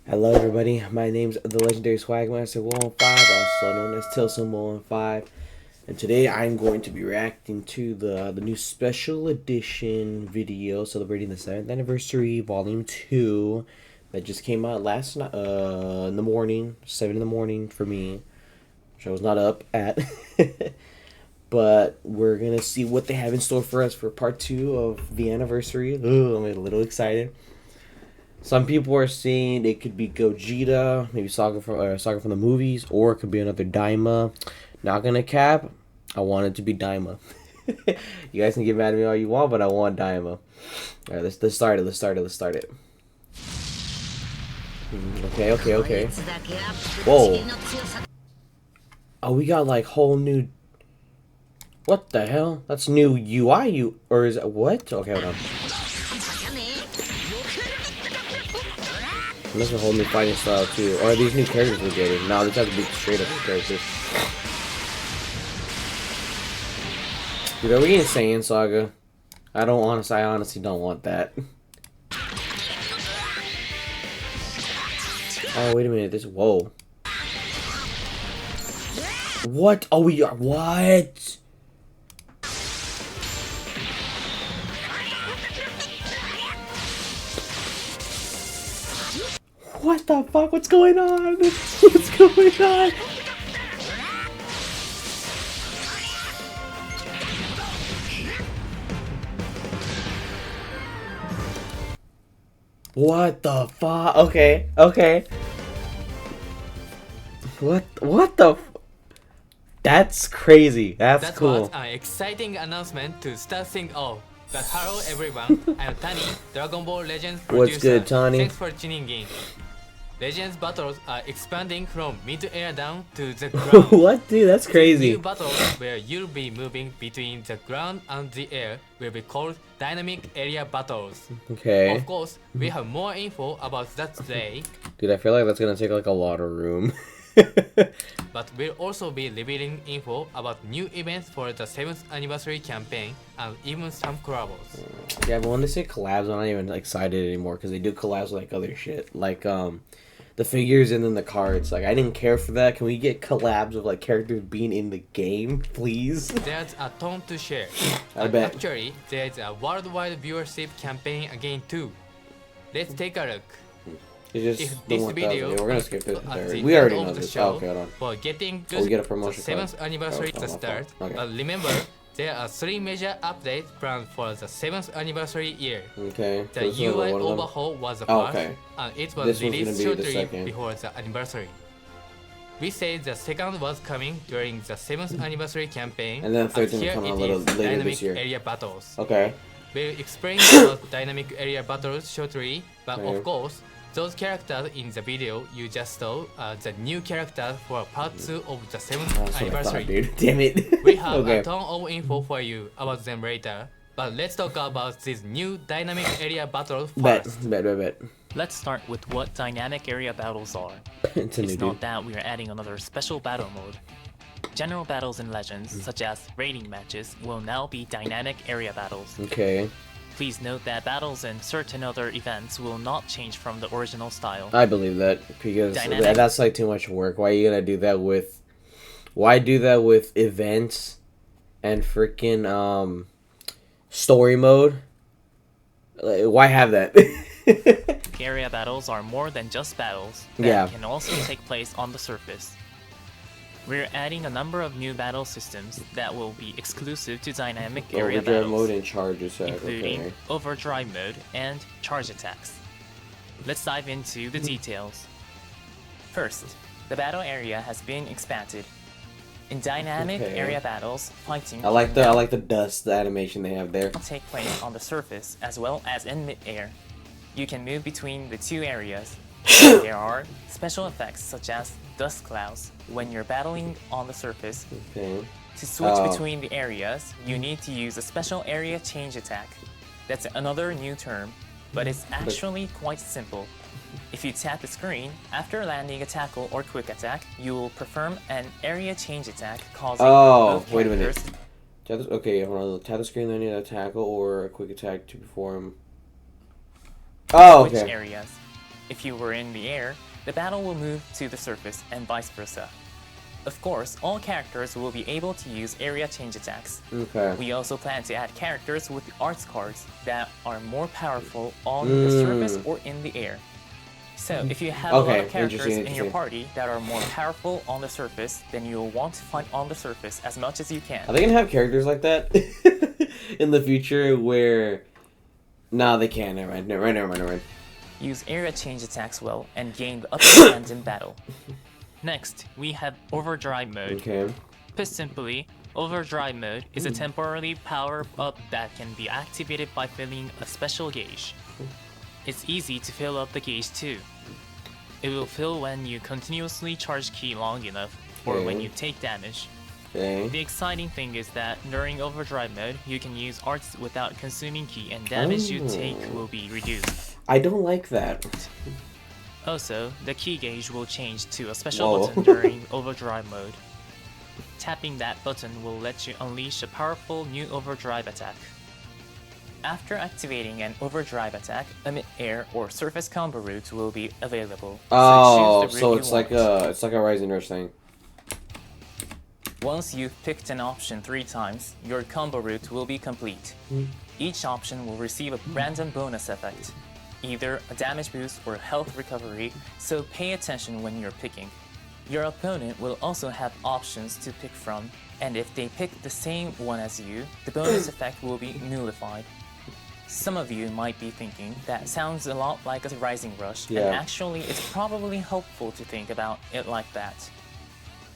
Hello everybody, my name's the legendary Swagmaster 115, also known as Tilson 115, and today I'm going to be reacting to the new special edition video celebrating the 7th anniversary volume 2 that just came out last night, in the morning, 7 in the morning for me, which I was not up at. But we're gonna see what they have in store for us for part 2 of the anniversary. Ooh, I'm a little excited. Some people are saying it could be Gogeta, maybe Saga from the movies, or it could be another Daima. Not gonna cap. I want it to be Daima. You guys can get mad at me all you want, but I want Daima. All right, let's start it. Let's start it. Okay. Whoa. Oh, we got like whole new. What the hell? That's new UI, or is it what? Okay, hold on. That's a whole new fighting style too. Or are these new characters we're getting? No, this has to be straight up new characters. Dude, are we getting Saiyan Saga? I honestly don't want that. Oh, wait a minute. Whoa. What? Oh, we are, what? What the fuck? What's going on? What's going on? What the fuck? Okay. What the That's crazy. That's cool. What an exciting announcement to start things off. But hello everyone, I'm Tani, Dragon Ball Legends producer. What's good, Tani? Thanks for tuning in. Legends battles are expanding from mid-air down to the ground. What, dude? That's crazy. New battles where you'll be moving between the ground and the air will be called dynamic area battles. Okay. Of course, we have more info about that today. Dude, I feel like that's gonna take like a lot of room. But we'll also be revealing info about new events for the 7th anniversary campaign and even some collabs. Yeah, but when they say collabs, I'm not even excited anymore because they do collabs like other shit, like the figures and then the cards. Like I didn't care for that. Can we get collabs of like characters being in the game, please? There's a ton to share. I bet. Actually, there's a worldwide viewership campaign again too. Let's take a look. It's just If this video we're gonna skip it. we already know the this. show Oh, okay, hold on. for getting Oh, we get a promotion the 7th card. anniversary Oh, to start. okay. But remember, there are 3 major updates planned for the 7th anniversary year. Okay. The So UI one of them? overhaul was the Oh, first, okay. and it This was one's released gonna be the shortly second. before the anniversary. We said the second was coming during the 7th anniversary campaign, And then the third thing will here come it out a little is, later dynamic this year. area battles. Okay. We'll explain about dynamic area battles shortly, but Okay. of course, those characters in the video you just saw are the new characters for part 2 of the 7th That's what I thought, anniversary. dude. Damn it. We have Okay. a ton of info for you about them later, but let's talk about these new dynamic area battles first. Bet. Let's start with what dynamic area battles are. It's a new It's dude. not that we are adding another special battle mode. General battles in Legends, such as raiding matches, will now be dynamic area battles. Okay. Please note that battles in certain other events will not change from the original style. I believe that because Dynamic. that's like too much work. Why are you gonna do that with? Why do that with events and freaking story mode? Like, why have that? Area battles are more than just battles that Yeah. can also take place on the surface. We're adding a number of new battle systems that will be exclusive to dynamic area Overdrive battles, mode and charge attack. including Okay. overdrive mode and charge attacks. Let's dive into the details. First, the battle area has been expanded. In dynamic Okay. area battles, fighting I like can the dust, the animation they have there. now take place on the surface as well as in mid-air. You can move between the two areas. There are special effects such as dust clouds when you're battling on the surface. Okay. To switch Oh. between the areas, you need to use a special area change attack. That's another new term, but it's actually quite simple. If you tap the screen, after landing a tackle or quick attack, you will perform an area change attack causing Oh, both wait a minute. characters. Okay, hold on. Tap the screen, then you need a tackle or a quick attack to perform. Oh, Switch okay. areas. If you were in the air, the battle will move to the surface and vice versa. Of course, all characters will be able to use area change attacks. Okay. We also plan to add characters with the arts cards that are more powerful on the surface or in the air. So, if you have a lot of characters in your party that are more powerful on the surface, then you'll want to fight on the surface as much as you can. Are they gonna have characters like that in the future where... No, they can't. Never mind. Use area change attacks well and gain the upper hand in battle. Next, we have Overdrive mode. Okay. Put simply, Overdrive mode is a temporary power-up that can be activated by filling a special gauge. It's easy to fill up the gauge too. It will fill when you continuously charge ki long enough, or when you take damage. Okay. The exciting thing is that during Overdrive mode, you can use arts without consuming ki and damage you take will be reduced. I don't like that. Also, the key gauge will change to a special button during Overdrive mode. Tapping that button will let you unleash a powerful new Overdrive attack. After activating an Overdrive attack, a mid-air or surface combo route will be available. Oh, so it's like a Rising Rush thing. Once you've picked an option 3 times, your combo route will be complete. Each option will receive a random bonus effect, either a damage boost or health recovery, so pay attention when you're picking. Your opponent will also have options to pick from, and if they pick the same one as you, the bonus effect will be nullified. Some of you might be thinking, that sounds a lot like a Rising Rush, and actually it's probably helpful to think about it like that.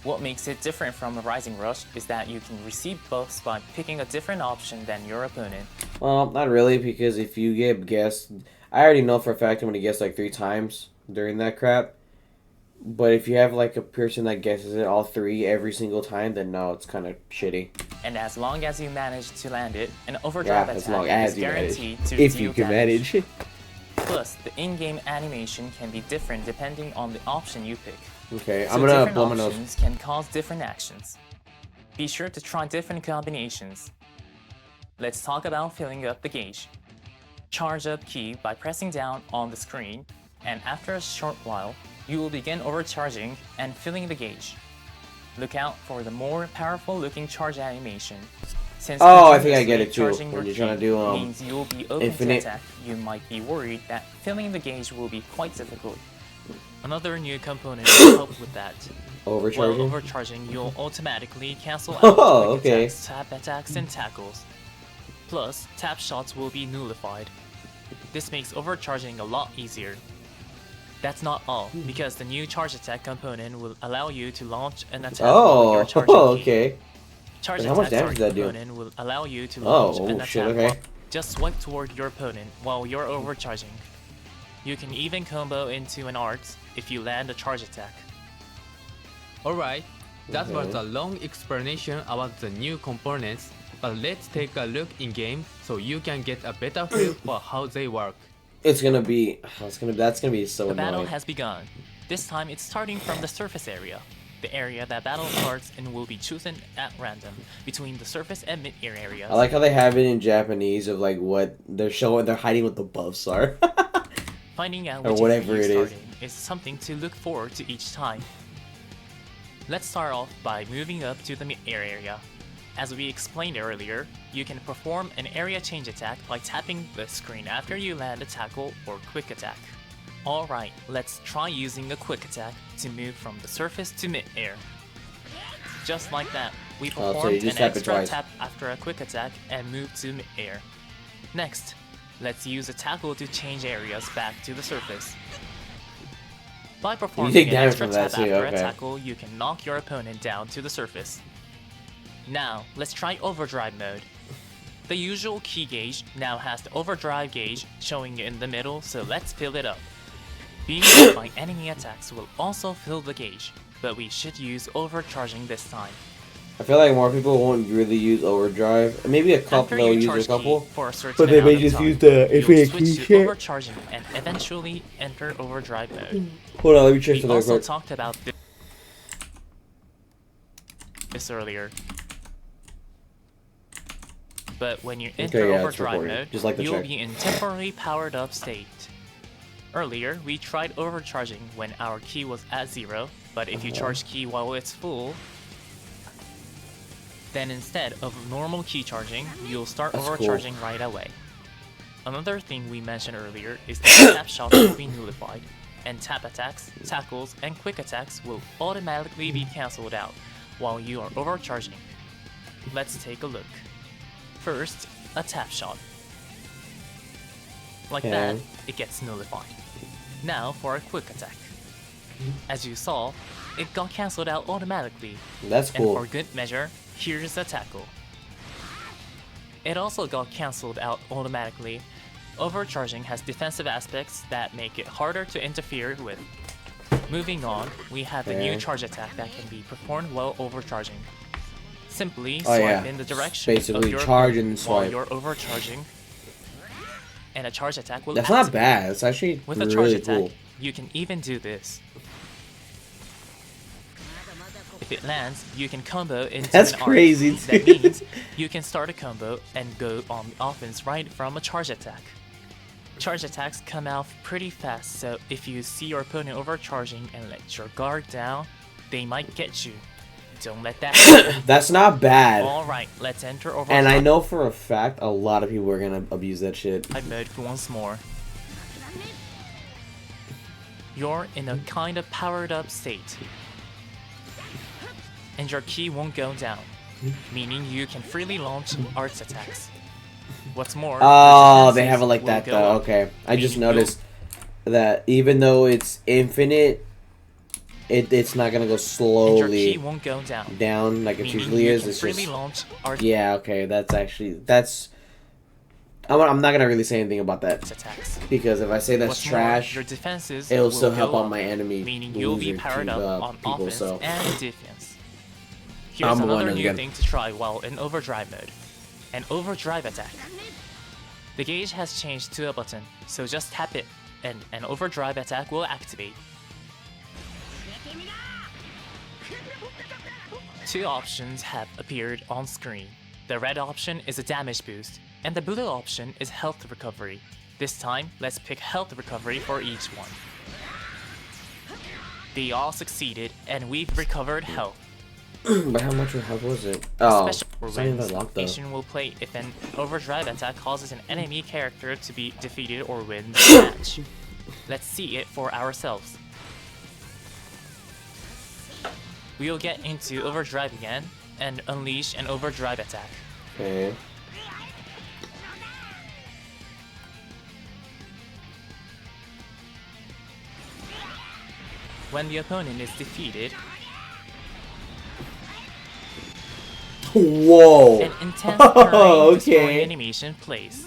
What makes it different from a Rising Rush is that you can receive buffs by picking a different option than your opponent. Well, not really, because if you get guessed... I already know for a fact I'm going to guess like 3 times during that crap. But if you have like a person that guesses it all 3 every single time, then no, it's kind of shitty. And as long as you manage to land it, an Overdrive attack is guaranteed to if deal you can damage. manage. Plus, the in-game animation can be different depending on the option you pick. Okay, So I'm going to different blow my nose. options can cause different actions. Be sure to try different combinations. Let's talk about filling up the gauge. Charge up key by pressing down on the screen, and after a short while, you will begin overcharging and filling the gauge. Look out for the more powerful looking charge animation. Since I think I get it too. charging When your you're trying to key do means you will be open infinite. to attack, you might be worried that filling the gauge will be quite difficult. Another new component will help with that. Overcharging? While overcharging, you'll automatically cancel out quick okay. attacks, tap attacks, and tackles. Plus, tap shots will be nullified. This makes overcharging a lot easier. That's not all, because the new charge attack component will allow you to launch an attack while you're charging key. Okay. Charge And how much attack damage does that do? component will allow you to launch an attack shit, okay. while just swipe toward your opponent while you're overcharging. You can even combo into an art if you land a charge attack. Alright, that was a long explanation about the new components, but let's take a look in game so you can get a better feel for how they work. That's gonna be so The battle annoying. has begun. This time it's starting from the surface area. The area that battle starts and will be chosen at random between the surface and mid-air areas. I like how they have it in Japanese of like what they're hiding what the buffs are. Finding out or which whatever area it you're is. starting is something to look forward to each time. Let's start off by moving up to the mid-air area. As we explained earlier, you can perform an area change attack by tapping the screen after you land a tackle or quick attack. Alright, let's try using a quick attack to move from the surface to mid-air. Just like that, we so performed you just an tap it extra twice. tap after a quick attack and moved to mid-air. Next, let's use a tackle to change areas back to the surface. By performing take an damage extra from that tap too, after okay. a tackle, you can knock your opponent down to the surface. Now, let's try Overdrive mode. The usual key gauge now has the Overdrive gauge showing in the middle, so let's fill it up. Being hit by enemy attacks will also fill the gauge, but we should use overcharging this time. I feel like more people won't really use overdrive. Maybe a couple After they'll you use charge a couple. key for a certain but they may amount of just time, use the you'll infinite switch key to shit. overcharging and eventually enter Overdrive mode. Hold on, let me check We something real also quick. talked about this earlier. But when you enter yeah, it's Overdrive recording. mode, Just like the you'll check. be in temporarily powered up state. Earlier, we tried overcharging when our ki was at 0, but if you charge ki while it's full, then instead of normal ki charging, you'll start That's overcharging right away. Another thing we mentioned earlier is that tap shots will be nullified, and tap attacks, tackles, and quick attacks will automatically be cancelled out while you are overcharging. Let's take a look. First, a tap shot. Like that, it gets nullified. Now for a quick attack. As you saw, it got cancelled out automatically. That's cool. And for good measure, here's a tackle. It also got cancelled out automatically. Overcharging has defensive aspects that make it harder to interfere with. Moving on, we have a new charge attack that can be performed while overcharging. Simply swipe in the direction basically of your charge opponent and swipe while you're overcharging, and a charge attack will That's activate. not bad. It's actually With a charge really attack, cool. you can even do this. If it lands, you can combo into That's an crazy, arc. That dude. means you can start a combo and go on offense right from a charge attack. Charge attacks come out pretty fast, so if you see your opponent overcharging and let your guard down, they might get you. Don't let that happen. That's not bad. Alright, let's enter overcharge. And I know for a fact a lot of people are gonna abuse that shit. I mode once more. You're in a kind of powered up state. And your ki won't go down, meaning you can freely launch arts attacks. What's more, Oh, your they have it defenses like will that go though. up, Okay, I just meaning noticed that even though it's infinite, it's not gonna go and your slowly ki won't go down, down like it meaning usually you is. can It's freely just launch arts yeah. Okay, that's. I'm not gonna really say anything about that attacks. because if I say that's What's trash, more, your defenses it'll will still help go on up, my enemy meaning you'll be loser powered team, up on people. offense So and defense. Here's I'm going another new again. thing to try while in overdrive mode. An overdrive attack. The gauge has changed to a button, so just tap it and an overdrive attack will activate. Two options have appeared on screen. The red option is a damage boost, and the blue option is health recovery. This time, let's pick health recovery for each one. They all succeeded, and we've recovered health. but how much health was it? Oh, Special it's not even wins. locked though. Nation will play if an overdrive attack causes an enemy character to be defeated or win the match. Let's see it for ourselves. We'll get into overdrive again and unleash an overdrive attack. Okay. When the opponent is defeated, Whoa. an intense parrying destroying Okay. animation plays.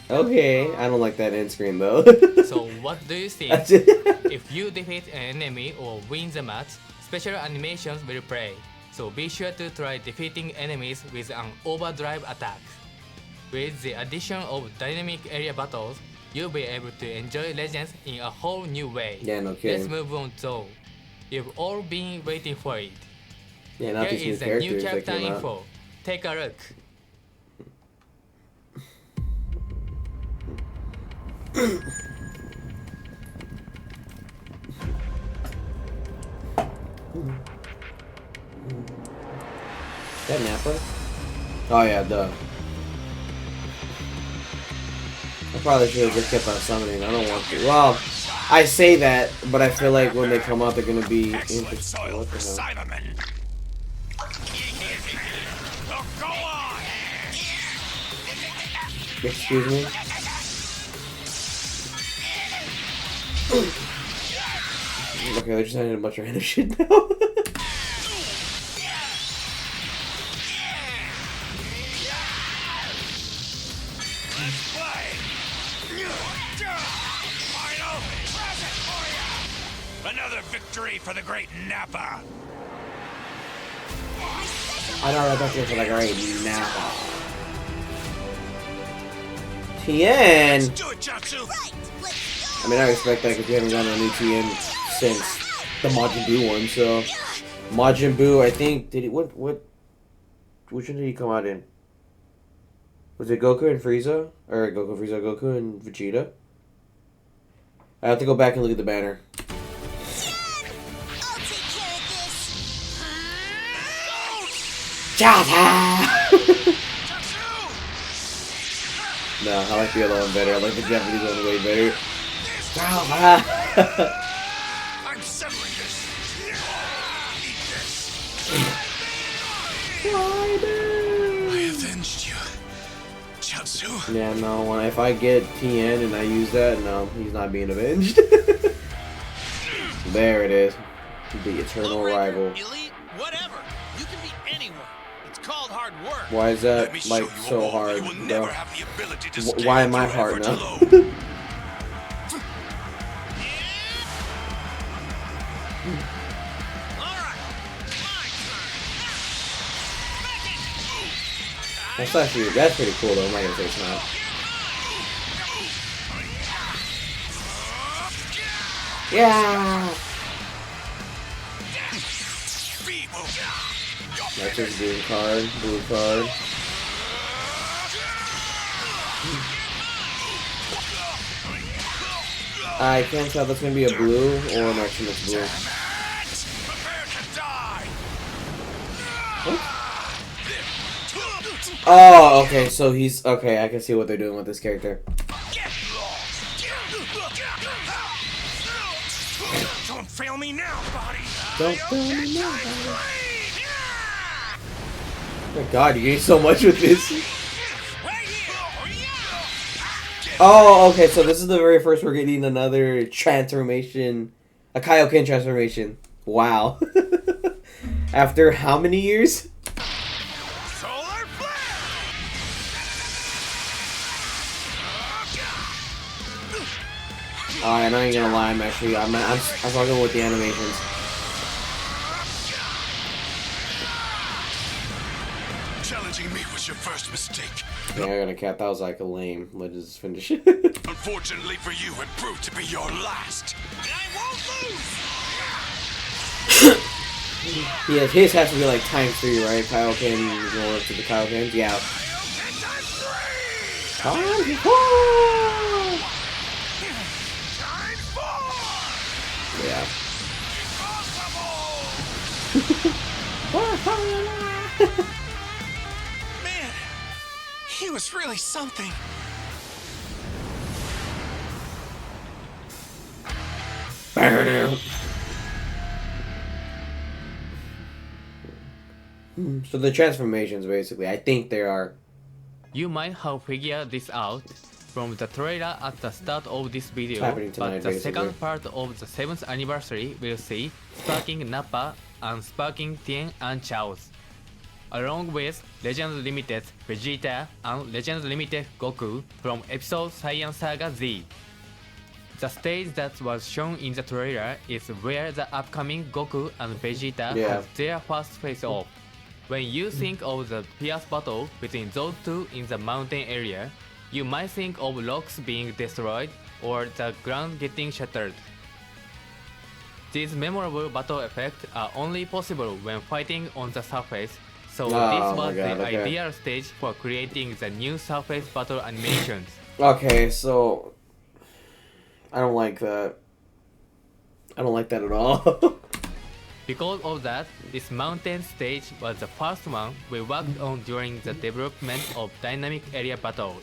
Okay. I don't like that end screen though. So what do you think? That's it. If you defeat an enemy or win the match, special animations will play. So be sure to try defeating enemies with an overdrive attack. With the addition of dynamic area battles, you'll be able to enjoy Legends in a whole new way. Yeah, no Let's kidding. move on though. You've all been waiting for it. Yeah, not Here these new is the characters new that character came out. info. Take a look. Is that Nappa? Oh yeah, duh. I probably should have just kept on summoning. I don't want to. Well, I say that, but I feel like when they come out, they're gonna be interesting. What the hell? Excuse me. Okay, they're just adding a bunch of random shit now. Another victory for the great Nappa. I know right back there for like alright now. Tien! Do it, Jatsu! I mean, I respect that because we haven't gotten a new Tien since the Majin Buu one. So Majin Buu, I think, did he which one did he come out in? Was it Goku and Frieza, or Goku and Vegeta? I have to go back and look at the banner. I'll take care of this. No, I like the other one better. I like the Japanese one way better. I'm severing this. Eat this. I avenged you, Chaozu. Yeah, no, if I get TN and I use that, no, he's not being avenged. There it is. The eternal rival. Elite, whatever. You can be anyone. It's called hard work. Why is Let that me show like you a so move hard, you will bro? never have the ability to Why scale am I through hard effort now? alone. All right, my turn. That's pretty cool though. I'm not gonna say it's not. Yeah. That's his blue card. Blue card. I can't tell if that's gonna be a blue or an action that's blue. Prepare to die. Oh, okay. So he's okay. I can see what they're doing with this character. Don't fail me now, body. Don't tell me no. Oh my God, you gain so much with this. Oh, okay, so this is the very first we're getting another transformation, a Kaioken transformation. Wow. After how many years? Solar flare. Alright, I ain't gonna lie, I'm fucking with the animations. Challenging me was your first mistake. Yeah, I got a cat. That was like a lame. Let's just finish it. Unfortunately for you, it proved to be your last. And I won't lose. Yeah, his has to be like ×3, right? Kaioken going up to the Kaioken. Yeah. Time 4. Yeah. Man, he was really something. So the transformations, basically, I think there are. You might have figured this out from the trailer at the start of this video, happening tonight, but the basically. second part of the 7th anniversary will see Sparking Nappa and Sparking Tien and Chaos, along with Legends Limited Vegeta and Legends Limited Goku from episode Saiyan Saga Z. The stage that was shown in the trailer is where the upcoming Goku and Vegeta have their first face-off. When you think of the fierce battle between those two in the mountain area, you might think of rocks being destroyed or the ground getting shattered. These memorable battle effects are only possible when fighting on the surface, so this was the ideal stage for creating the new surface battle animations. Okay, so I don't like that. I don't like that at all. Because of that, this mountain stage was the first one we worked on during the development of dynamic area battles.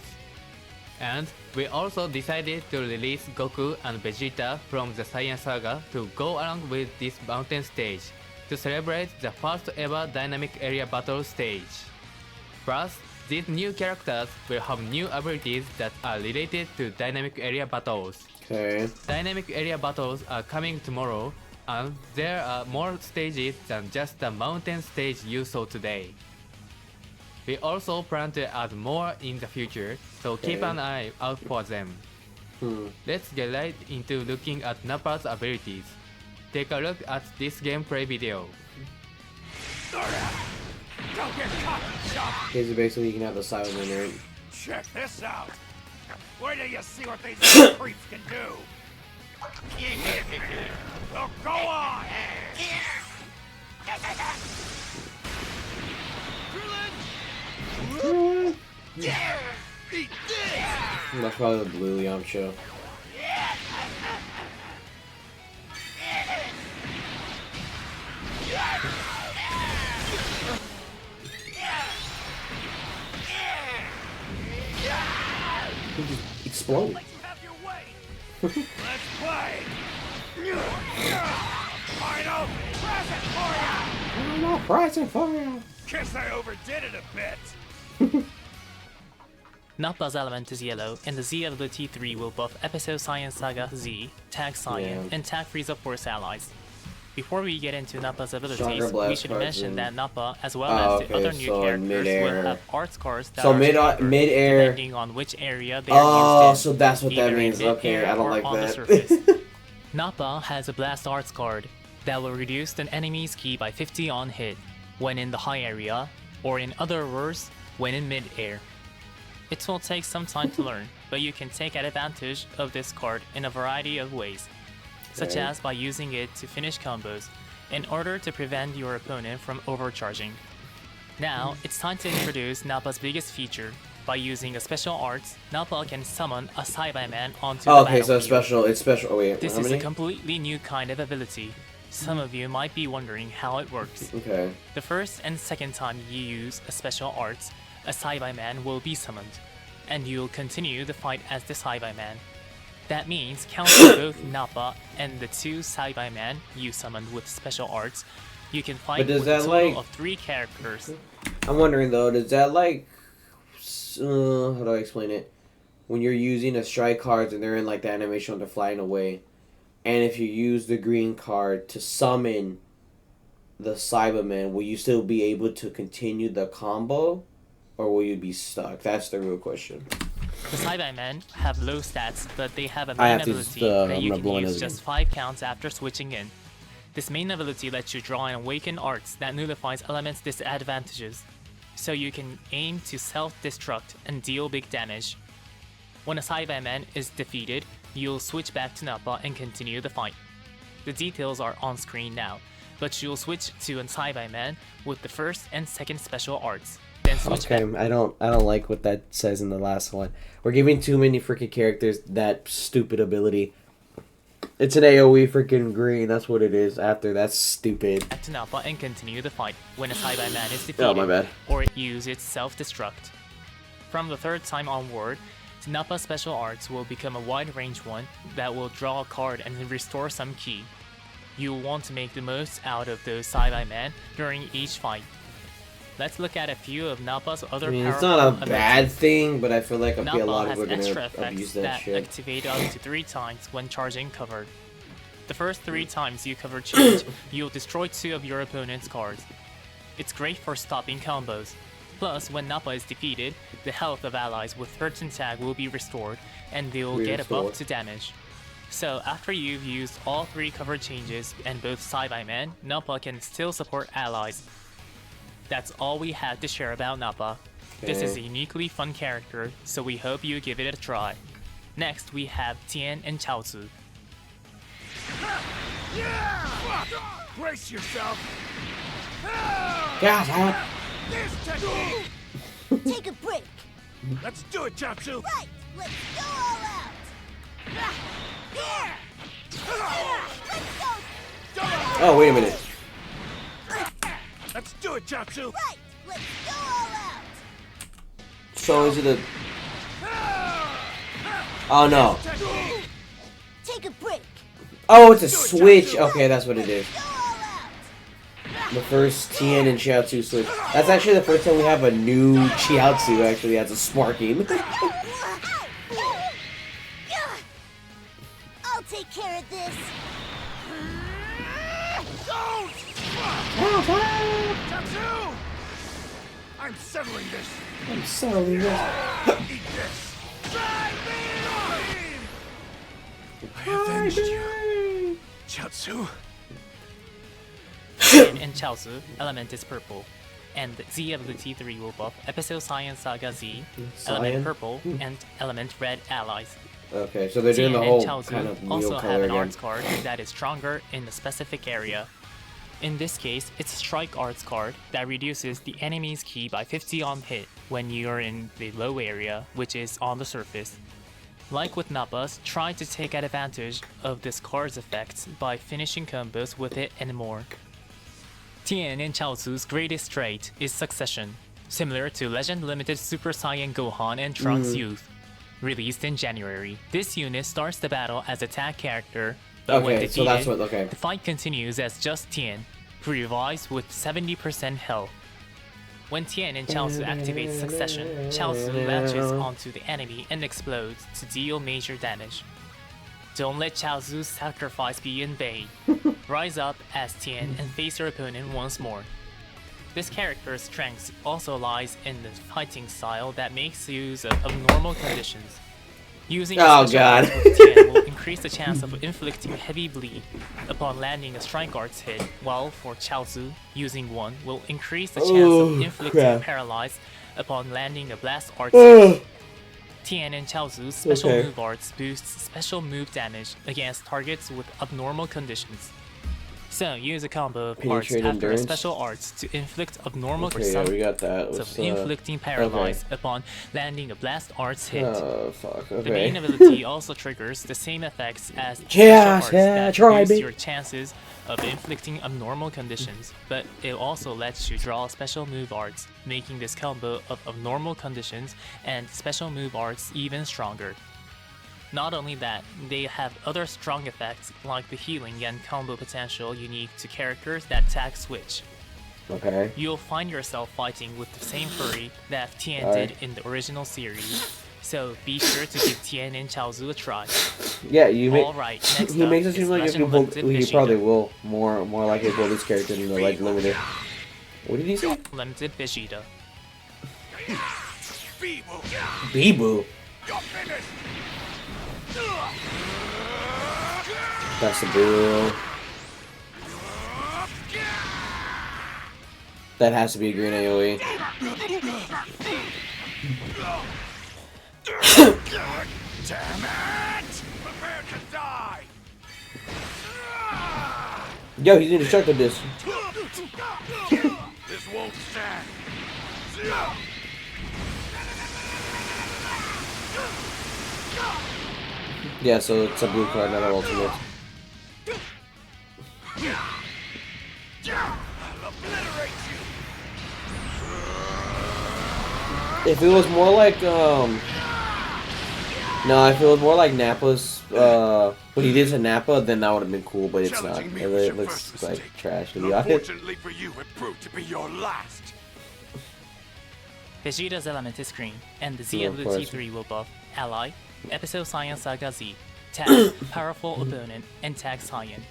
And we also decided to release Goku and Vegeta from the Saiyan Saga to go along with this mountain stage to celebrate the first ever dynamic area battle stage. Plus, these new characters will have new abilities that are related to dynamic area battles. Okay. Dynamic area battles are coming tomorrow, and there are more stages than just the mountain stage you saw today. We also plan to add more in the future, so keep an eye out for them. Let's get right into looking at Nappa's abilities. Take a look at this gameplay video. Don't get caught, chump. Basically, basically, you can have the silent winner. Check this out. Where do you see what these creeps can do? So go on. That's probably the blue Yamcha. explode. Let you have your way. Let's play. Final present for ya. No present for you. Guess I overdid it a bit. Nappa's element is yellow, and the Z ability 3 will buff Episode Science Saga Z, Tag Cyan, Yeah. and Tag Frieza Force allies. Before we get into Nappa's abilities, Stronger we blast should cards mention and- that Nappa, as well Oh, as the okay, other new so in characters, mid-air. will have arts cards that So are stronger, mid-air. depending on which area they are Oh, used in, so that's what that either in means. Okay, mid-air I don't or like on the that. surface. Nappa has a blast arts card that will reduce an enemy's ki by 50 on hit when in the high area, or in other words, when in mid-air. It will take some time to learn, but you can take advantage of this card in a variety of ways, such Okay. as by using it to finish combos, in order to prevent your opponent from overcharging. Now, it's time to introduce Nappa's biggest feature. By using a special art, Nappa can summon a Saibai-Man onto the Okay, so battlefield. it's special. Oh wait, This how is many? a completely new kind of ability. Some of you might be wondering how it works. Okay. The first and second time you use a special art, a Saibai-Man will be summoned, and you'll continue the fight as the Saibai-Man. That means counting both Nappa and the two Saibai-Man you summoned with special arts, you can fight does with a that, total like- of 3 characters. I'm wondering though, does that like, how do I explain it? When you're using a strike cards and they're in like the animation when they're flying away, and if you use the green card to summon the Cyberman, will you still be able to continue the combo, or will you be stuck? That's the real question. The Saibai-Men have low stats, but they have a I main have to use ability the- that I'm you not can blowing use it just again. 5 counts after switching in. This main ability lets you draw and awaken arts that nullifies elements' disadvantages, so you can aim to self-destruct and deal big damage. When a Saibai-Man is defeated, you'll switch back to Nappa and continue the fight. The details are on screen now, but you'll switch to a Saibai-Man with the first and second special arts, then switch Okay, back. I don't like what that says in the last one. We're giving too many freaking characters that stupid ability. It's an AoE freaking green. That's what it is. After that's stupid. To Nappa and continue the fight when a Saibai-Man is defeated, Oh, my bad. or use its self-destruct. From the third time onward, Nappa's special arts will become a wide-range one that will draw a card and restore some ki. You'll want to make the most out of those Saibai-Man during each fight. Let's look at a few of Nappa's other I mean, it's powerful not a abilities. bad thing, but I feel like a Nappa lot of has people are extra gonna effects abuse that that shit. activate up to 3 times when charging covered. The first 3 times you cover charge, you'll destroy 2 of your opponent's cards. It's great for stopping combos. Plus, when Nappa is defeated, the health of allies with certain tag will be restored, and they'll get a buff Restored. to damage. So after you've used all 3 cover changes and both Saibai-Man, Nappa can still support allies. That's all we had to share about Nappa. This is a Okay. uniquely fun character, so we hope you give it a try. Next, we have Tien and Chaozu. Brace yourself. God, help. This technique. Take a break. Let's do it, Jatsu. Right, let's go all out. Here. Let's go. Oh, wait a minute. Let's do it, Jatsu. Right, let's go all out. So is it a? Oh no. Technique. Take a break. Oh, it's a switch. Okay, that's what it is. Go all out. The first Tien and Chiaotzu switch. That's actually the first time we have a new Chiaotzu actually has a sparking. I'll take care of this. Don't! Jatsu! I'm settling this. I'm sorry. Eat this. Drive me! I avenged you. Jatsu. Tien and Chaozu, element is purple. And Z ability 3 will buff Episode Science Saga Z, Cyan? element purple, and element red allies. Okay, so they're doing Tien the and whole Chaozu kind of also Neo have color an again. arts card that is stronger in a specific area. In this case, it's a strike arts card that reduces the enemy's ki by 50 on hit when you're in the low area, which is on the surface. Like with Nappa's, try to take advantage of this card's effects by finishing combos with it and more. Tien and Chaozu's greatest trait is succession, similar to Legend Limited Super Saiyan Gohan and Trunks Youth. released in January. This unit starts the battle as attack character, but when Okay, defeated, so that's what. Okay. the fight continues as just Tien, who revives with 70% health. When Tien and Chaozu activate Succession, Chaozu latches onto the enemy and explodes to deal major damage. Don't let Chaozu's sacrifice be in vain. Rise up as Tien and face your opponent once more. This character's strength also lies in the fighting style that makes use of abnormal conditions. Using Oh, special God. arts with Tien will increase the chance of inflicting heavy bleed upon landing a strike arts hit, while for Chaozu, using one will increase the chance of inflicting crap. paralyze upon landing a blast arts hit. Tien and Chaozu's special Okay. move arts boosts special move damage against targets with abnormal conditions. So use a combo of arts Penetrate after endurance. a special arts to inflict abnormal for Okay, yeah, some we got that. of Let's, inflicting paralyze upon landing a blast arts hit. Oh fuck. The main Okay. ability also triggers the same effects as Yeah, special arts that try boost me. your chances of inflicting abnormal conditions, but it also lets you draw special move arts, making this combo of abnormal conditions and special move arts even stronger. Not only that, they have other strong effects like the healing and combo potential unique to characters that tag switch. Okay. You'll find yourself fighting with the same fury that Tien Alright. did in the original series, so be sure to give Tien and Chaozu a try. Yeah, you make. Alright, next He up makes it is seem like if Legend you pull, Limited he Vegeta. probably will more likely pull this character than the Legend Limited. What did he say? Limited Vegeta. Feeble. Beeboo. You're finished. That's the bill. That has to be a green AoE. Damn it! Prepare to die. Yo, he's indestructible this. This won't stand. Yeah, so it's a blue card, not an ultimate. I'll obliterate you. If it was more like no, if it was more like Nappa's what he did to Nappa, then that would have been cool, but it's not. Challenging me It was your looks first like mistake. trash to And be honest. unfortunately for you, it proved to be your last. Vegeta's element is green, and the Z Yeah, of ability course. 3 will buff Ally, Episode Saiyan Saga Z, Tag, Powerful Opponent, and Tag Saiyan.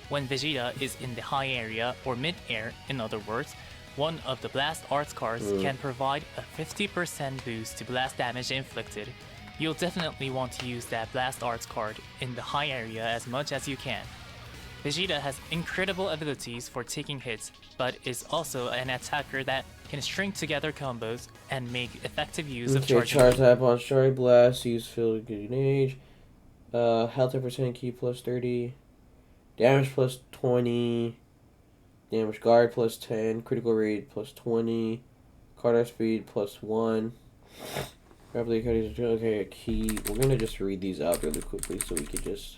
When Vegeta is in the high area or mid-air, in other words, one of the Blast Arts cards can provide a 50% boost to blast damage inflicted. You'll definitely want to use that Blast Arts card in the high area as much as you can. Vegeta has incredible abilities for taking hits, but is also an attacker that can string together combos and make effective use of Okay, charging. charge type on Strike Blast, use field grenade. Health 10% key plus 30. Damage plus 20. Damage guard plus 10. Critical rate plus 20. Card speed plus 1. Okay, a key. We're gonna just read these out really quickly so we can just.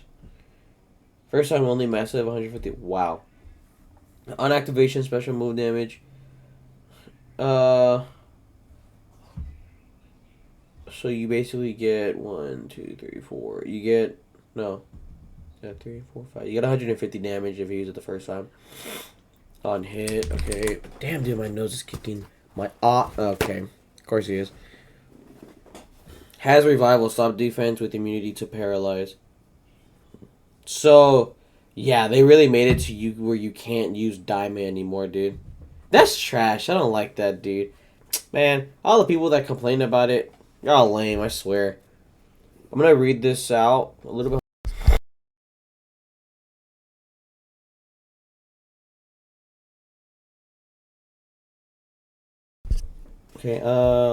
First time only, massive 150. Wow. On activation, special move damage. So you basically get 1, 2, 3, 4. You get no. Yeah, 3, 4, 5. You get 150 damage if you use it the first time. On hit, okay. Damn, dude, my nose is kicking. My okay. Of course he is. Has revival, stop defense with immunity to paralyze. So, yeah, they really made it to you where you can't use Diamond anymore, dude. That's trash. I don't like that, dude. Man, all the people that complain about it, you're all lame, I swear. I'm gonna read this out a little bit. Okay,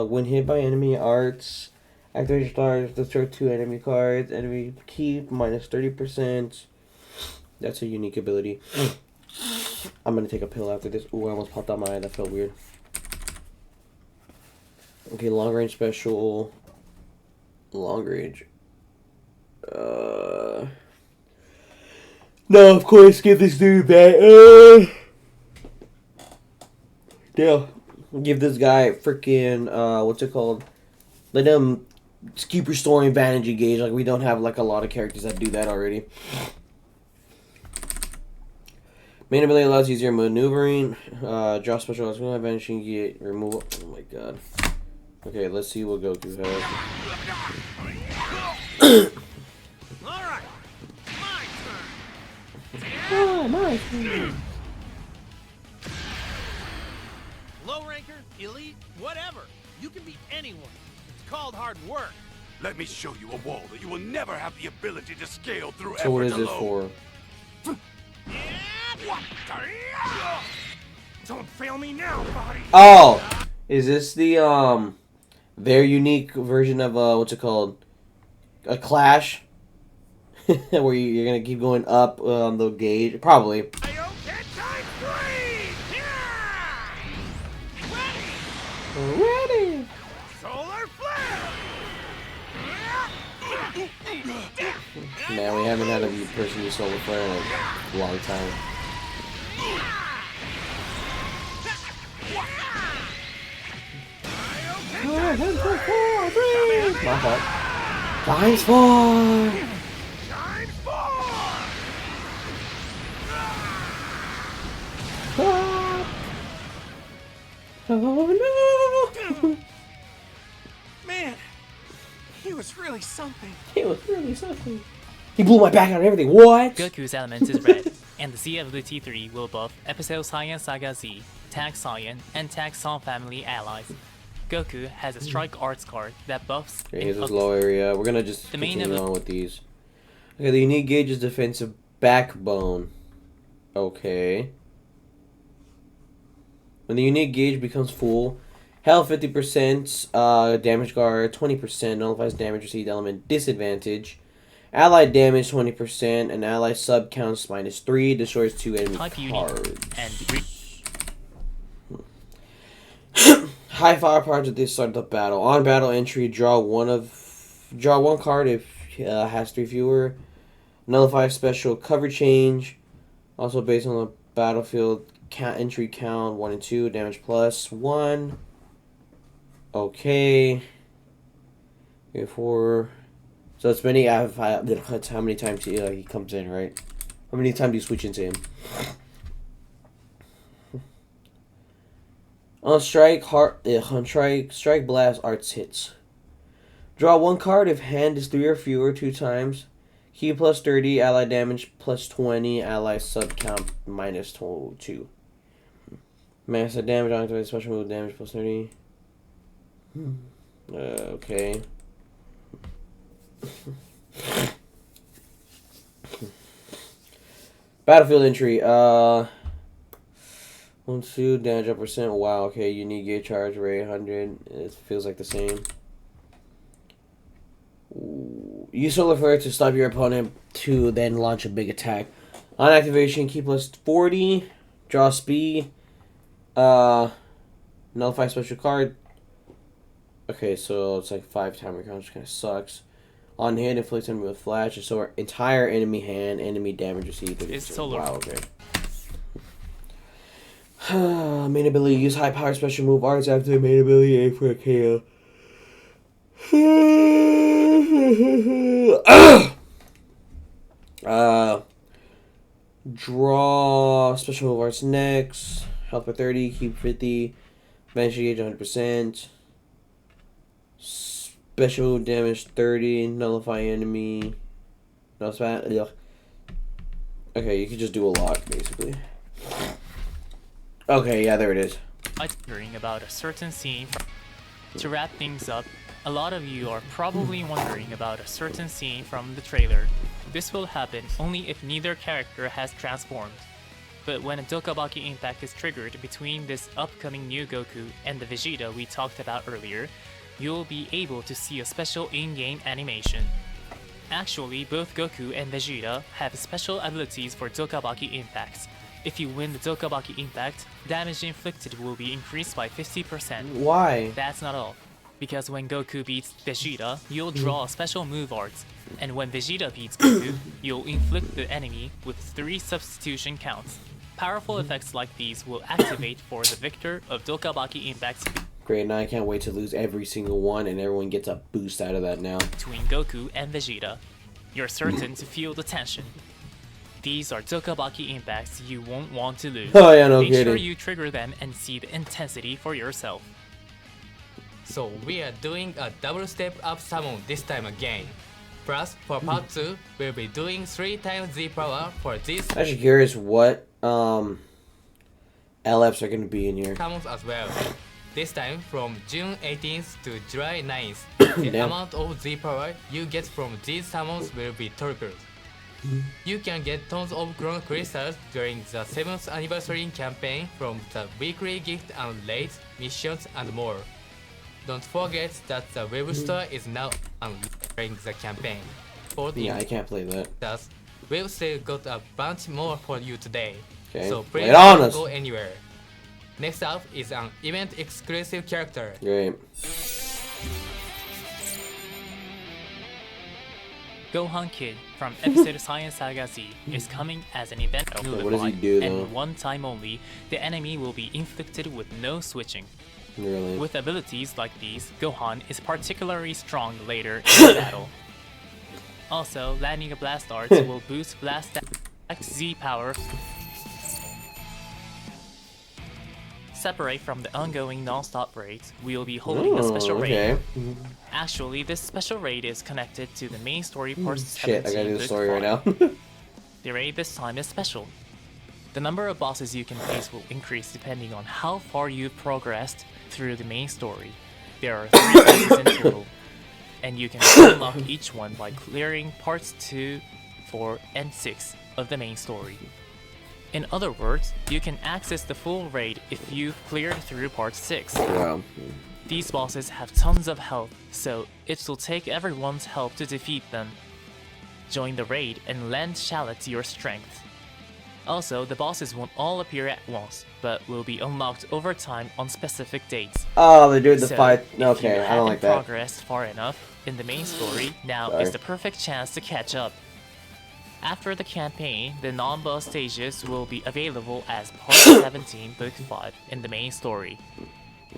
when hit by enemy arts, activation stars, destroy 2 enemy cards, enemy keep minus 30%. That's a unique ability. I'm gonna take a pill after this. Ooh, I almost popped out my eye, that felt weird. Okay, long range special. Long range. No, of course, give this dude back. Damn. Give this guy freaking what's it called? Let him just keep restoring advantage gauge. Like, we don't have like a lot of characters that do that already. Main ability allows easier maneuvering. Draw special advantage and get removal. Oh my god. Okay, let's see what Goku has. Alright, my turn. Oh, my turn. Low ranker, elite, whatever. You can beat anyone. It's called hard work. Let me show you a wall that you will never have the ability to scale through So what effort is this alone. for? What? Don't fail me now, body. Oh! Is this the, their unique version of, what's it called? A Clash? Where you're gonna keep going up on the gauge? Probably. Ready! Solar flare! Man, we haven't had a person use Solar Flare in a long time. My fault. Times 4! Oh no! Man, he was really something. It was really something. He blew my back out and everything. What? Goku's element is red, and the Z ability 3 will buff Episode Saiyan Saga Z, Tag Saiyan, and Tag Song family allies. Goku has a Strike Arts card that buffs. Okay, here's this low area. We're gonna just The main continue on with these. Okay, the unique gauge is defensive backbone. Okay. When the unique gauge becomes full, health 50%, damage guard 20%, nullifies damage received element disadvantage, allied damage 20%, and allied sub counts -3, destroys 2 enemy Type cards. unique and High fire parts at the start of the battle. On battle entry, draw one card if has 3 fewer. Nullify special cover change. Also based on the battlefield entry count 1 and 2, damage +1. Okay. 4. So it's many. That's how many times he comes in, right? How many times do you switch into him? On strike, strike blast arts hits. Draw 1 card if hand is 3 or fewer 2 times. Key +30, ally damage +20, ally sub count -2. Max damage on activated special move damage +30. Okay. Battlefield entry. 1, 2, damage up %. Wow, okay. Unique gear charge rate 100. It feels like the same. Ooh. Use Solar Flare to stop your opponent to then launch a big attack. On activation, key +40. Draw speed. Nullify special card. Okay, so it's like 5 timer count, which kind of sucks. On hit, inflicts enemy with flash. So our entire enemy hand, enemy damage received. It's solar. Wow, okay. Main ability, use high power special move arts after main ability, aim for a KO. Draw special move arts next. Health for 30, keep 50. Advantage gauge 100%. Special damage 30, nullify enemy. No spat. Okay, you can just do a lot basically. Okay, yeah, there it is. I'm wondering about a certain scene. To wrap things up, a lot of you are probably wondering about a certain scene from the trailer. This will happen only if neither character has transformed. But when a Dokabaki impact is triggered between this upcoming new Goku and the Vegeta we talked about earlier, you'll be able to see a special in-game animation. Actually, both Goku and Vegeta have special abilities for Dokabaki impacts. If you win the Dokabaki impact, damage inflicted will be increased by 50%. Why? That's not all. Because when Goku beats Vegeta, you'll draw a special move art. And when Vegeta beats Goku, you'll inflict the enemy with 3 substitution counts. Powerful effects like these will activate for the victor of Dokabaki Impact Great, now I can't wait to lose every single one and everyone gets a boost out of that now. Between Goku and Vegeta, you're certain to feel the tension. These are Dokabaki impacts you won't want to lose. Oh yeah, no Make sure kidding. you trigger them and see the intensity for yourself. So we are doing a double step up summon this time again. Plus, for part 2, we'll be doing 3 times Z power for these I'm actually curious what LFs are going to be in here. summons as well. This time from June 18th to July 9th, the Damn. amount of Z power you get from these summons will be tripled. You can get tons of Chrono Crystals during the 7th anniversary campaign from the weekly gift and raids, missions and more. Don't forget that the web store is now during the campaign. For the Yeah, I can't play that. Thus, we've still got a bunch more for you today. Okay, So lay please it on don't us. go anywhere. Next up is an event exclusive character. Great. Gohan Kid from episode Science Saga Z is coming as an event what does he nullified, do, though? and one time only, the enemy will be inflicted with no switching. Really. With abilities like these, Gohan is particularly strong later in the battle. Also, landing a blast arts will boost blast attack Z power. Separate from the ongoing non-stop raids, we'll be holding a special raid. okay. Actually, this special raid is connected to the main story part Shit, I gotta do the book story right five. now. The raid this time is special. The number of bosses you can face will increase depending on how far you've progressed through the main story. There are 3 bosses in total, and you can unlock each one by clearing parts 2, 4, and 6 of the main story. In other words, you can access the full raid if you've cleared through part 6. Wow. These bosses have tons of health, so it will take everyone's help to defeat them. Join the raid and lend Shallot your strength. Also, the bosses won't all appear at once, but will be unlocked over time on specific dates. Oh, they're doing the So, fight. if Okay, you I don't haven't like that. progressed far enough in the main story, now Sorry. is the perfect chance to catch up. After the campaign, the non-boss stages will be available as part 17, book 5 in the main story.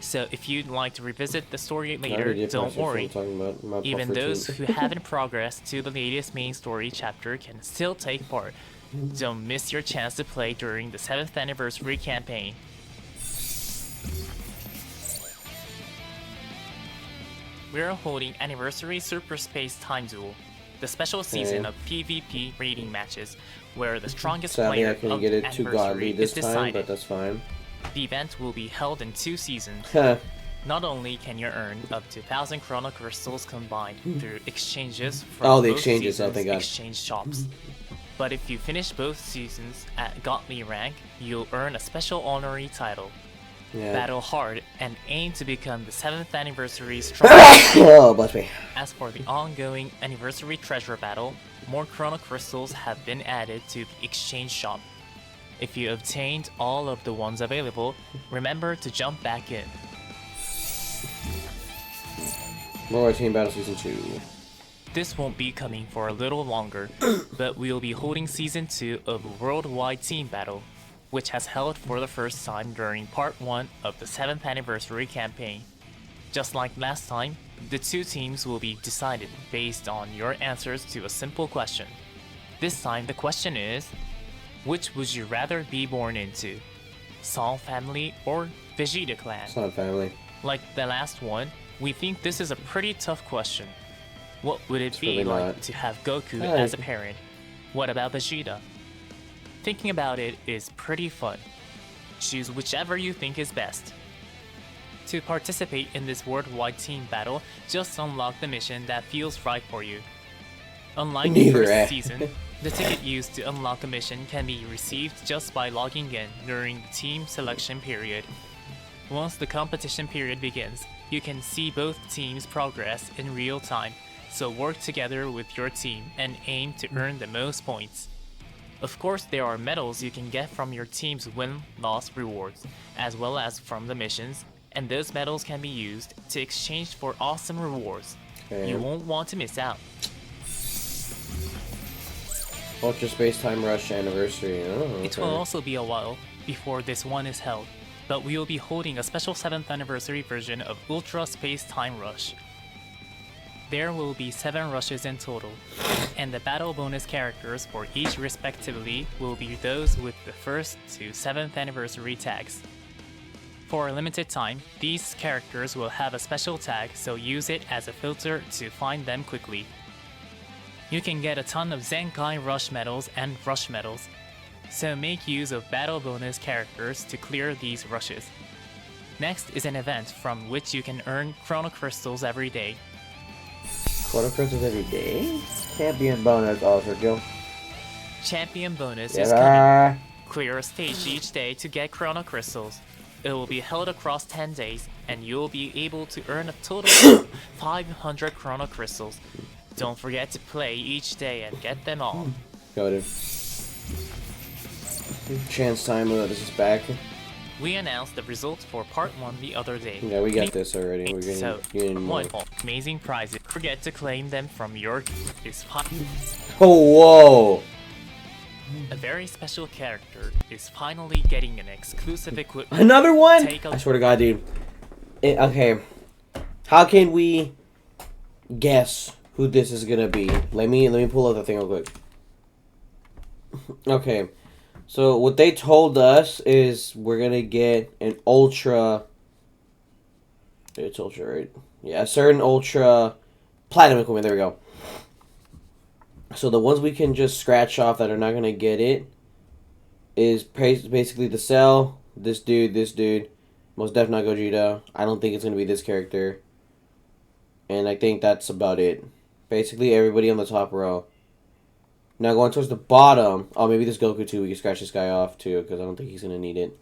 So if you'd like to revisit the story I later, already did don't watch it, so I'm worry. talking about my Even buffer those too. who haven't progressed to the latest main story chapter can still take part. Don't miss your chance to play during the 7th anniversary campaign. We're holding Anniversary Super Space Time Duel, the special season of PvP raiding matches, where the strongest Sadly, player I couldn't of get the it too anniversary godly is this time, decided. but that's fine. The event will be held in 2 seasons. Huh. Not only can you earn up to 1,000 Chrono Crystals combined through exchanges from Oh, the both exchanges, oh, seasons' thank God. exchange shops, but if you finish both seasons at godly rank, you'll earn a special honorary title. Yeah. Battle hard and aim to become the 7th anniversary strongest. Oh, bless me. As for the ongoing anniversary treasure battle, more Chrono Crystals have been added to the exchange shop. If you obtained all of the ones available, remember to jump back in. More Team Battle Season 2. This won't be coming for a little longer, but we'll be holding Season 2 of Worldwide Team Battle, which has held for the first time during Part 1 of the 7th anniversary campaign. Just like last time, the 2 teams will be decided based on your answers to a simple question. This time the question is, which would you rather be born into? Song family or Vegeta clan? It's not family. Like the last one, we think this is a pretty tough question. What would it be really like not. to have Goku I as a like it. parent? What about Vegeta? Thinking about it is pretty fun. Choose whichever you think is best. To participate in this worldwide team battle, just unlock the mission that feels right for you. Unlike the Neither, first eh? season, the ticket used to unlock a mission can be received just by logging in during the team selection period. Once the competition period begins, you can see both teams' progress in real time, so work together with your team and aim to earn the most points. Of course, there are medals you can get from your team's win-loss rewards, as well as from the missions, and those medals can be used to exchange for awesome rewards. Okay. You won't want to miss out. Ultra Space Time Rush Anniversary. Oh, okay. It will also be a while before this one is held. but we will be holding a special 7th anniversary version of Ultra Space Time Rush. There will be 7 rushes in total, and the battle bonus characters for each respectively will be those with the 1st to 7th anniversary tags. For a limited time, these characters will have a special tag, so use it as a filter to find them quickly. You can get a ton of Zenkai Rush medals and Rush medals, so make use of battle bonus characters to clear these rushes. Next is an event from which you can earn Chrono Crystals every day. Chrono Crystals every day? Champion bonus also, Joe. Champion bonus Yes, is coming. sir. Clear a stage each day to get Chrono Crystals. It will be held across 10 days, and you'll be able to earn a total of 500 Chrono Crystals. Don't forget to play each day and get them all. Goated. Chance time, this is back. We announced the results for Part 1 the other day. Yeah, we got this already. We're getting more. one amazing prizes. Forget to claim them from your is Oh, whoa! A very special character is finally getting an exclusive equipment. Another one? Take a I swear to God, dude. Okay. How can we guess who this is gonna be? Let me pull up the thing real quick. Okay. So what they told us is we're gonna get an ultra. It's ultra, right? Yeah, a certain ultra platinum equipment. There we go. So the ones we can just scratch off that are not gonna get it is basically the Cell, this dude, most definitely not Gogeta. I don't think it's gonna be this character, and I think that's about it. Basically everybody on the top row. Now going towards the bottom, oh maybe this Goku too. We can scratch this guy off too because I don't think he's gonna need it.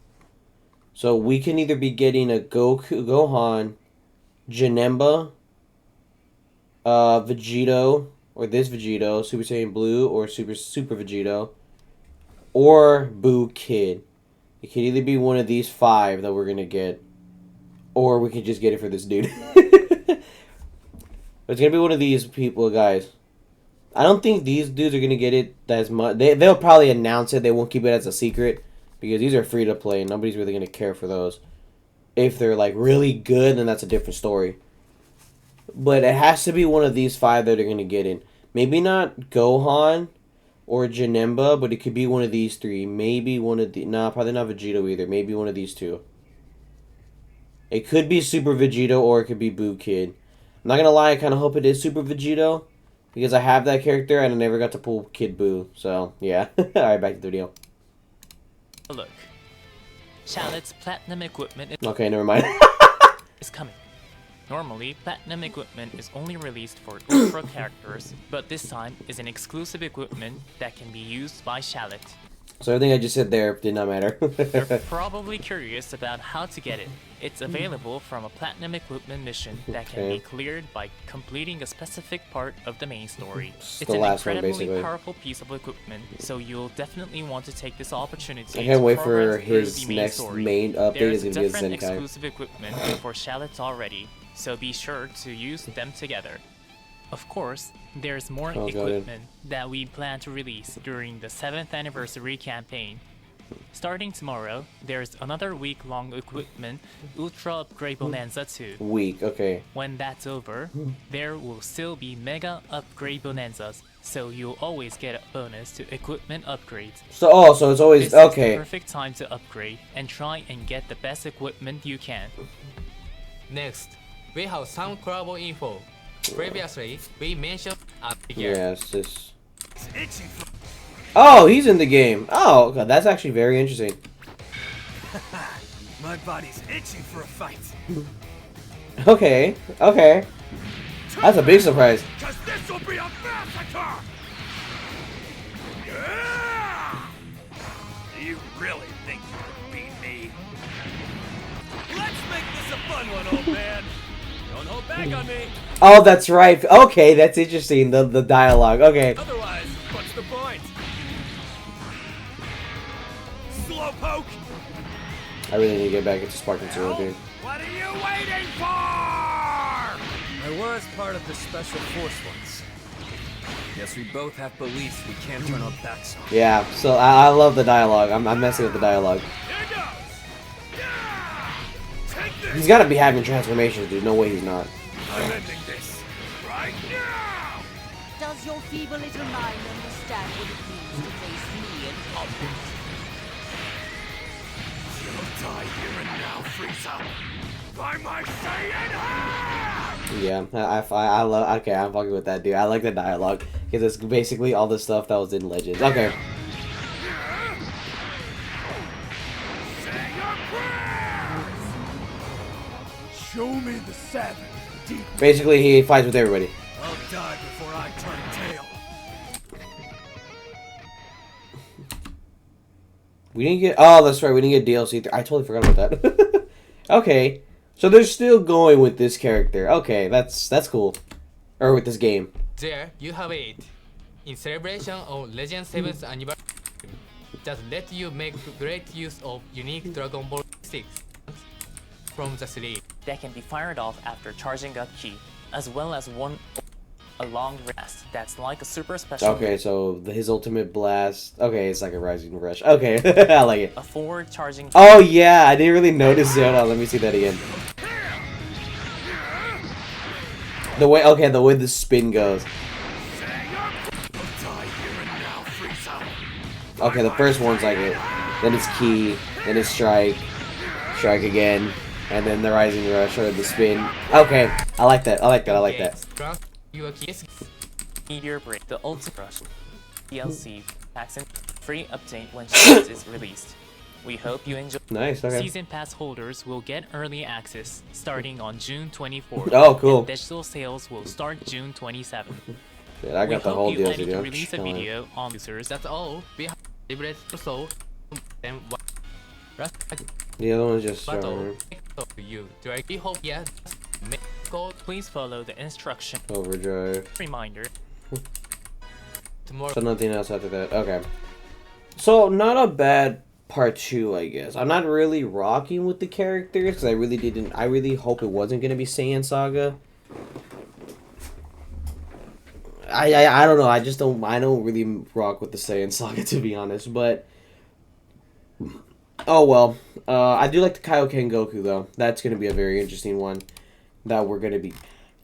So we can either be getting a Gohan, Janemba, Vegito. Or this Vegito, Super Saiyan Blue, or Super Vegito, or Boo Kid. It could either be one of these 5 that we're gonna get, or we could just get it for this dude. It's gonna be one of these people, guys. I don't think these dudes are gonna get it as much. They'll probably announce it. They won't keep it as a secret because these are free to play. Nobody's really gonna care for those. If they're like really good, then that's a different story. But it has to be one of these 5 that are going to get in. Maybe not Gohan or Janemba, but it could be one of these 3. Maybe one of the... Nah, probably not Vegito either. Maybe one of these 2. It could be Super Vegito or it could be Boo Kid. I'm not going to lie, I kind of hope it is Super Vegito. Because I have that character and I never got to pull Kid Boo. So, yeah. Alright, back to the video. look. Shallot's platinum equipment Okay, never mind. is coming. Normally, platinum equipment is only released for Ultra characters, but this time is an exclusive equipment that can be used by Shallot. So everything I just said there did not matter. You're probably curious about how to get it. It's available from a platinum equipment mission that can be cleared by completing a specific part of the main story. It's the an last one, incredibly basically. powerful piece of equipment, so you'll definitely want to take this opportunity. I can't to wait for progress through his the main next story. main update There's is going to be a different Zenkai. exclusive equipment for Shallot already, so be sure to use them together. Of course, there's more equipment that we plan to release during the 7th anniversary campaign. Starting tomorrow, there's another week-long equipment Ultra Upgrade Bonanza 2. Okay. When that's over, there will still be Mega Upgrade Bonanzas, so you'll always get a bonus to equipment upgrades. So it's always This is the okay. perfect time to upgrade and try and get the best equipment you can. Next, we have some collabo info. Previously, we mentioned a figure. Yes, this. It's itchy for... Oh, he's in the game. Oh, God, that's actually very interesting. My body's itching for a fight. Okay, that's a big surprise. Cause this will be a massacre! Yeah! You really think you can beat me? Let's make this a fun one, old man. Don't hold back on me. Oh, that's right. Okay, that's interesting. The dialogue. Okay. Otherwise, what's the point? Slowpoke! I really need to get back into Sparking Zero, dude. What are you waiting for? I was part of the Special Force once. Guess we both have beliefs we can't turn our backs on. Yeah. So I love the dialogue. I'm messing with the dialogue. Here goes! Yeah! He's got to be having transformations, dude. No way he's not. I'm ending this right now! Does your feeble little mind understand what it means to face me in combat? You'll die here and now, Frieza! By my Saiyan hand! Yeah, I love. Okay, I'm fucking with that, dude. I like the dialogue because it's basically all the stuff that was in Legends. Okay. Say your prayers! Show me the savage deep. Basically, he fights with everybody. I'll die before I turn tail. We didn't get. Oh, that's right. We didn't get DLC. I totally forgot about that. Okay, so they're still going with this character. Okay, that's cool. Or with this game. There you have it. In celebration of Legend 7th anniversary, that let you make great use of unique Dragon Ball 6 from the series. That can be fired off after charging up ki, as well as a long rest that's like a super special. Okay, so his ultimate blast. Okay, it's like a rising rush. Okay, I like it. A forward charging. Oh yeah, I didn't really notice it. Hold on, let me see that again. The way the spin goes. Okay, the first one's like it. Then it's ki, then it's strike again, and then the rising rush or the spin. Okay, I like that. I like that. Your keys. Meteor Break, the Ultimate Rush DLC packs in free update when Shield is released. We hope you enjoy. Nice. Okay. Season Pass holders will get early access starting on June 24th. Oh, cool. And digital sales will start June 27th. Shit, I got the whole we hope DLC. you Dude. plan to release a video on users. That's all. We have favorite so then what? The other one's just Battle you directly hope yeah. Make gold Please follow the instruction. overdrive. Reminder. tomorrow. So nothing else after that. Okay. So not a bad part 2, I guess. I'm not really rocking with the characters because I really hope it wasn't gonna be Saiyan Saga. I don't know. I don't really rock with the Saiyan Saga, to be honest. But oh well. I do like the Kaioken Goku though. That's gonna be a very interesting one that we're gonna be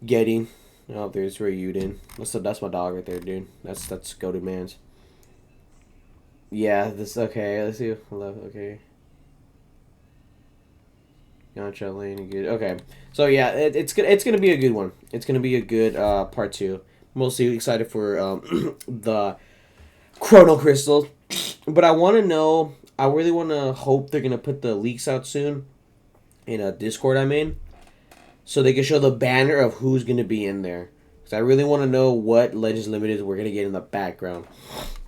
getting. Oh, there's Ryuden. That's my dog right there, dude. That's goated man's. Yeah, this okay. Let's see. Okay. Gotcha, Lane, good. Okay, so yeah, it's gonna be a good one. It's gonna be a good part 2. Mostly excited for the Chrono Crystal, but I want to know. I really want to hope they're gonna put the leaks out soon in a Discord I'm in, so they can show the banner of who's gonna be in there. Cause I really want to know what Legends Limited we're gonna get in the background.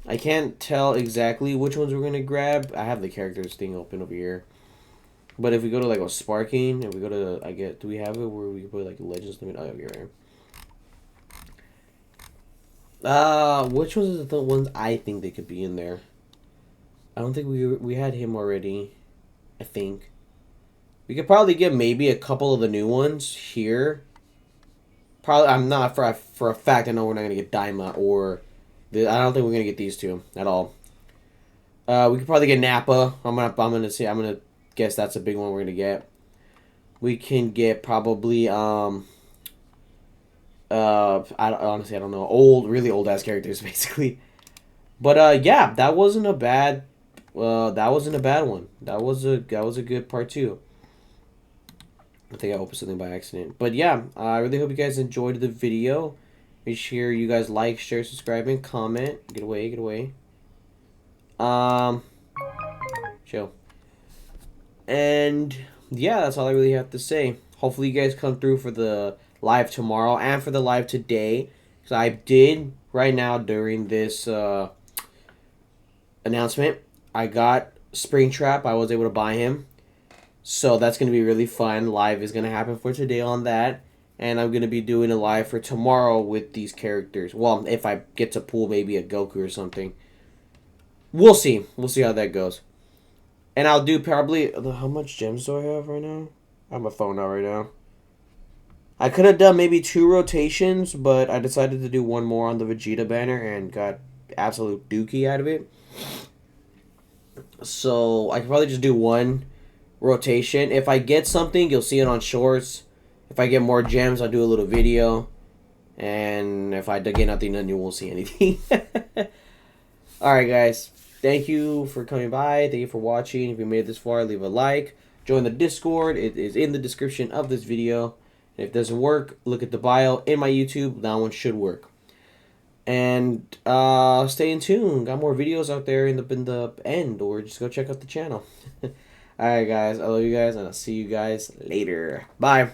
I can't tell exactly which ones we're gonna grab. I have the characters thing open over here. But if we go to like a Sparking, and we go to do we have it where we can put like Legends Limited? Oh, yeah, right here. Which ones are the ones I think they could be in there? I don't think we had him already. I think we could probably get maybe a couple of the new ones here. Probably, I'm not for a fact. I know we're not gonna get Daima or I don't think we're gonna get these two at all. We could probably get Nappa. I'm gonna guess that's a big one we're gonna get. We can get probably honestly I don't know, really old ass characters basically. But yeah, that wasn't a bad one. That was a good part 2. I think I opened something by accident. But yeah, I really hope you guys enjoyed the video. Make sure you guys like, share, subscribe, and comment. Get away. Chill. And yeah, that's all I really have to say. Hopefully you guys come through for the live tomorrow and for the live today. So I did right now during this announcement, I got Springtrap. I was able to buy him. So that's going to be really fun. Live is going to happen for today on that. And I'm going to be doing a live for tomorrow with these characters. Well, if I get to pull maybe a Goku or something. We'll see. We'll see how that goes. And I'll do probably... How much gems do I have right now? I have my phone out right now. I could have done maybe 2 rotations, but I decided to do one more on the Vegeta banner and got absolute dookie out of it. So I could probably just do one rotation. If I get something, you'll see it on shorts. If I get more gems, I'll do a little video. And if I get nothing, then you won't see anything. Alright, guys. Thank you for coming by. Thank you for watching. If you made it this far, leave a like. Join the Discord. It is in the description of this video. If it doesn't work, look at the bio in my YouTube. That one should work. And stay in tune. Got more videos out there in the end, or just go check out the channel. Alright, guys. I love you guys, and I'll see you guys later. Bye.